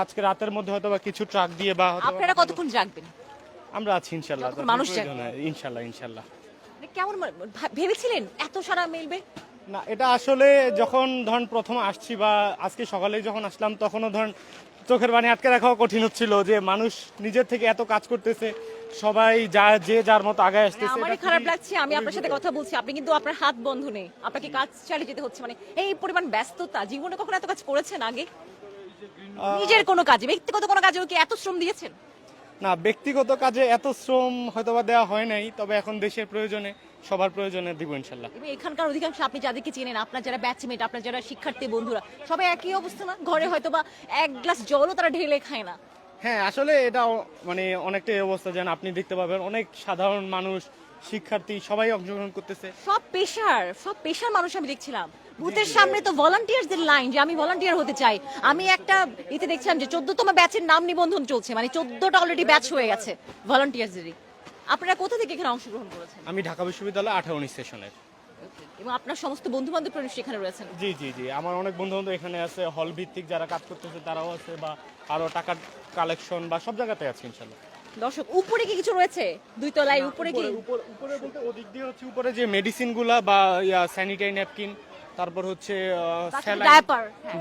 আজকে রাতের মধ্যে হয়তো বা কিছু ট্রাক দিয়ে বা আপনারা কতক্ষণ জাগবেন? আমরা আছি ইনশাল্লাহ, যতক্ষণ মানুষ চায়। ইনশাল্লাহ ইনশাল্লাহ। মানে কেমন ভেবেছিলেন এত সারা মিলবে? না, এটা আসলে যখন ধরেন প্রথম আসছি বা আজকে সকালে যখন আসলাম তখনও ধরেন চোখের পানি আটকে রাখাও কঠিন হচ্ছিল যে মানুষ নিজের থেকে এত কাজ করতেছে, সবাই যে যার মতো আগায় আসতেছে। আমারই খারাপ লাগছে, আমি আপনার সাথে কথা বলছি, আপনি কিন্তু আপনার হাত বন্ধ নেই, আপনাকে কাজ চালিয়ে যেতে হচ্ছে। মানে এই পরিমাণ ব্যস্ততা, জীবনে কখনো এত কাজ করেছেন আগে? নিজের কোনো কাজে, ব্যক্তিগত কোনো কাজে কি এত শ্রম দিয়েছেন? না, ব্যক্তিগত কাজে এত শ্রম হয়তোবা দেওয়া হয় নাই, তবে এখন দেশের প্রয়োজনে সবার প্রয়োজনে দিব ইনশাল্লাহ। এবং এখানকার অধিকাংশ আপনি যাদেরকে চেনেন, আপনার যারা ব্যাচমেট, আপনার যারা শিক্ষার্থী বন্ধুরা, সবাই একই অবস্থা না? ঘরে হয়তো বা এক গ্লাস জলও তারা ঢেলে খায় না। হ্যাঁ, আসলে এটা মানে অনেকটাই অবস্থা, যেন আপনি দেখতে পাবেন অনেক সাধারণ মানুষ, শিক্ষার্থী সবাই অংশগ্রহণ করতেছে। সব পেশার মানুষ আমি দেখছিলাম। বুথের সামনে তো ভলান্টিয়ারদের লাইন, যে আমি ভলান্টিয়ার হতে চাই। আমি একটা এতে দেখছিলাম যে 14তম ব্যাচের নাম নিবন্ধন চলছে, মানে 14টা অলরেডি ব্যাচ হয়ে গেছে ভলান্টিয়ারদেরই। আপনারা কোথা থেকে এখানে অংশগ্রহণ করেছেন? আমি ঢাকা বিশ্ববিদ্যালয় 18-19 সেশনের। এবং আপনার সমস্ত বন্ধু বান্ধব এখানে রয়েছেন? জি জি জি, আমার অনেক বন্ধু বান্ধব এখানে আছে, হল ভিত্তিক যারা কাজ করতেছে তারাও আছে, বা আরো টাকা কালেকশন বা সব জায়গাতে আছে ইনশাল্লাহ। দর্শক, উপরে কি কিছু রয়েছে? দুই তলায় উপরে কি? উপরে বলতে ওদিক দিয়ে হচ্ছে উপরে যে মেডিসিন গুলা বা স্যানিটারি ন্যাপকিন, তারপর হচ্ছে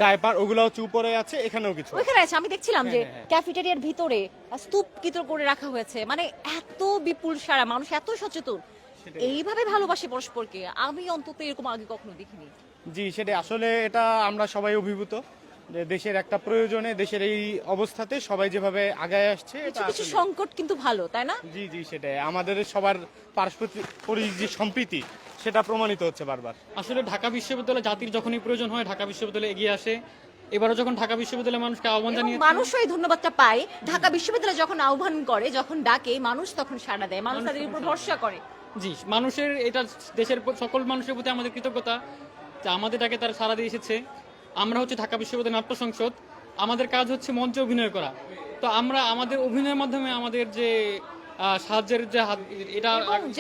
ডায়াপার, ওগুলো হচ্ছে উপরে আছে, এখানেও কিছু ওইখানে আছে। আমি দেখছিলাম যে হ্যাঁ। ক্যাফেটেরিয়ার ভিতরে স্তূপ কিতো করে রাখা হয়েছে। মানে এত বিপুল সারা মানুষ, এত সচেতন, এইভাবে ভালোবাসে পরস্পরকে, আমি অন্তত এরকম আগে কখনো দেখিনি। জি, সেটাই আসলে, এটা আমরা সবাই অভিভূত যে দেশের একটা প্রয়োজনে, দেশের এই অবস্থাতে সবাই যেভাবে আগায় আসছে, এটা কিছু সংকট কিন্তু ভালো, তাই না? জি জি, সেটাই আমাদের সবার পারস্পরিক যে সম্প্রীতি, সেটা প্রমাণিত হচ্ছে বারবার। আসলে ঢাকা বিশ্ববিদ্যালয় জাতির যখনই প্রয়োজন হয় ঢাকা বিশ্ববিদ্যালয় এগিয়ে আসে। এবারও যখন ঢাকা বিশ্ববিদ্যালয় মানুষকে আহ্বান জানিয়ে, মানুষও এই ধন্যবাদটা পায়। ঢাকা বিশ্ববিদ্যালয় যখন আহ্বান করে, যখন ডাকে, মানুষ তখন সাড়া দেয়, মানুষ তাদের উপর ভরসা করে। জি, মানুষের এটা, দেশের সকল মানুষের প্রতি আমাদের কৃতজ্ঞতা যে আমাদের ডাকে তারা সাড়া দিয়ে এসেছে। আমরা হচ্ছে ঢাকা বিশ্ববিদ্যালয় নাট্য সংসদ, আমাদের কাজ হচ্ছে মঞ্চে অভিনয় করা। তো আমরা আমাদের অভিনয়ের মাধ্যমে আমাদের যে সাহায্যের যে হাত, এটা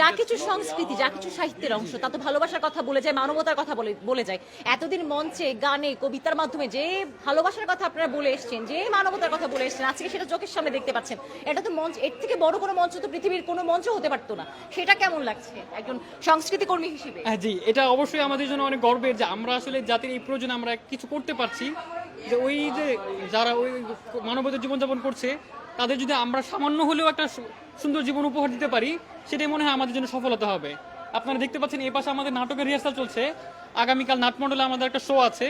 যা কিছু সংস্কৃতি, যা কিছু সাহিত্যের অংশ, তা তো ভালোবাসার কথা বলে যায়, মানবতার কথা বলে যায়। এতদিন মঞ্চে, গানে, কবিতার মাধ্যমে যে ভালোবাসার কথা আপনারা বলে এসেছেন, যে মানবতার কথা বলে এসেছেন, আজকে সেটা চোখের সামনে দেখতে পাচ্ছেন। এটা তো মঞ্চ, এর থেকে বড় কোনো মঞ্চ তো পৃথিবীর কোনো মঞ্চ হতে পারতো না। সেটা কেমন লাগছে একজন সংস্কৃতি কর্মী হিসেবে? জি, এটা অবশ্যই আমাদের জন্য অনেক গর্বের যে আমরা আসলে জাতির এই প্রয়োজনে আমরা কিছু করতে পারছি। যে ওই যে যারা ওই মানবতার জীবনযাপন করছে, তাদের যদি আমরা সামান্য হলেও একটা সুন্দর জীবন উপহার দিতে পারি, সেটাই মনে হয় আমাদের জন্য সফলতা হবে। আপনারা দেখতে পাচ্ছেন এই পাশে আমাদের নাটকের রিহার্সাল চলছে। আগামীকাল নাটমণ্ডলে আমাদের একটা শো আছে,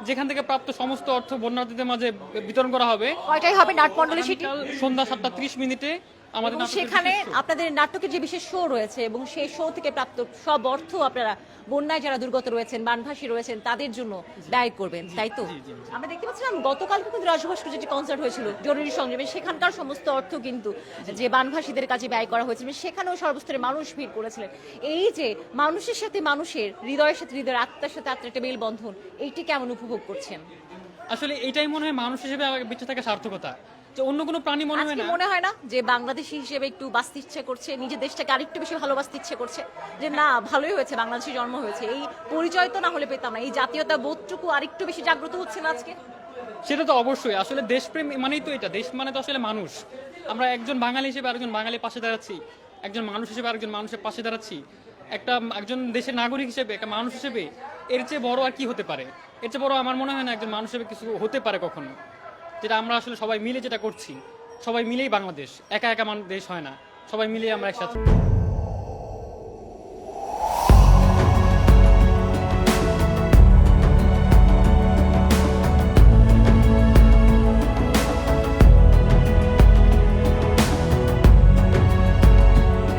যেখান থেকে প্রাপ্ত সমস্ত অর্থ বন্যার্থীদের মাঝে বিতরণ করা হবে। কয়টায় হবে নাটমণ্ডলে সেটি? সন্ধ্যা 7:30 আমাদের সেখানে আপনাদের নাটকের যে বিশেষ শো রয়েছে, এবং সেই শো থেকে প্রাপ্ত সব অর্থ আপনারা বন্যায় যারা দুর্গত রয়েছেন, বানভাসী রয়েছেন, তাদের জন্য ব্যয় করবেন, তাই তো? আমরা দেখতে পাচ্ছিলাম গতকাল কিন্তু রাজভাস্কর যেটি কনসার্ট হয়েছিল জরুরি সংযমে, সেখানকার সমস্ত অর্থ কিন্তু যে বানভাসীদের কাছে ব্যয় করা হয়েছিল, সেখানেও সর্বস্তরের মানুষ ভিড় করেছিলেন। এই যে মানুষের সাথে মানুষের, হৃদয়ের সাথে হৃদয়ের, আত্মার সাথে আত্মার একটা মেলবন্ধন, এইটি কেমন উপভোগ করছেন? আসলে এটাই মনে হয় মানুষ হিসেবে বেঁচে থাকা সার্থকতা, যে অন্য কোনো প্রাণী মনে হয় না। মনে হয় না যে বাংলাদেশি হিসেবে একটু বাঁচতে ইচ্ছে করছে, নিজের দেশটাকে আরেকটু বেশি ভালোবাসতে ইচ্ছে করছে, যে না, ভালোই হয়েছে বাংলাদেশে জন্ম হয়েছে, এই পরিচয় তো না হলে পেতাম না, এই জাতীয়তা বোধটুকু আরেকটু বেশি জাগ্রত হচ্ছে না আজকে? সেটা তো অবশ্যই। আসলে দেশপ্রেম মানেই তো এটা, দেশ মানে তো আসলে মানুষ। আমরা একজন বাঙালি হিসেবে আরেকজন বাঙালির পাশে দাঁড়াচ্ছি, একজন মানুষ হিসেবে আরেকজন মানুষের পাশে দাঁড়াচ্ছি, একজন দেশের নাগরিক হিসেবে, একটা মানুষ হিসেবে। এর চেয়ে বড় আর কি হতে পারে? এর চেয়ে বড় আমার মনে হয় না একজন মানুষ হিসেবে কিছু হতে পারে কখনো। যেটা আমরা আসলে সবাই মিলে যেটা করছি, সবাই মিলেই বাংলাদেশ, একা একা দেশ হয় না, সবাই মিলেই আমরা একসাথে।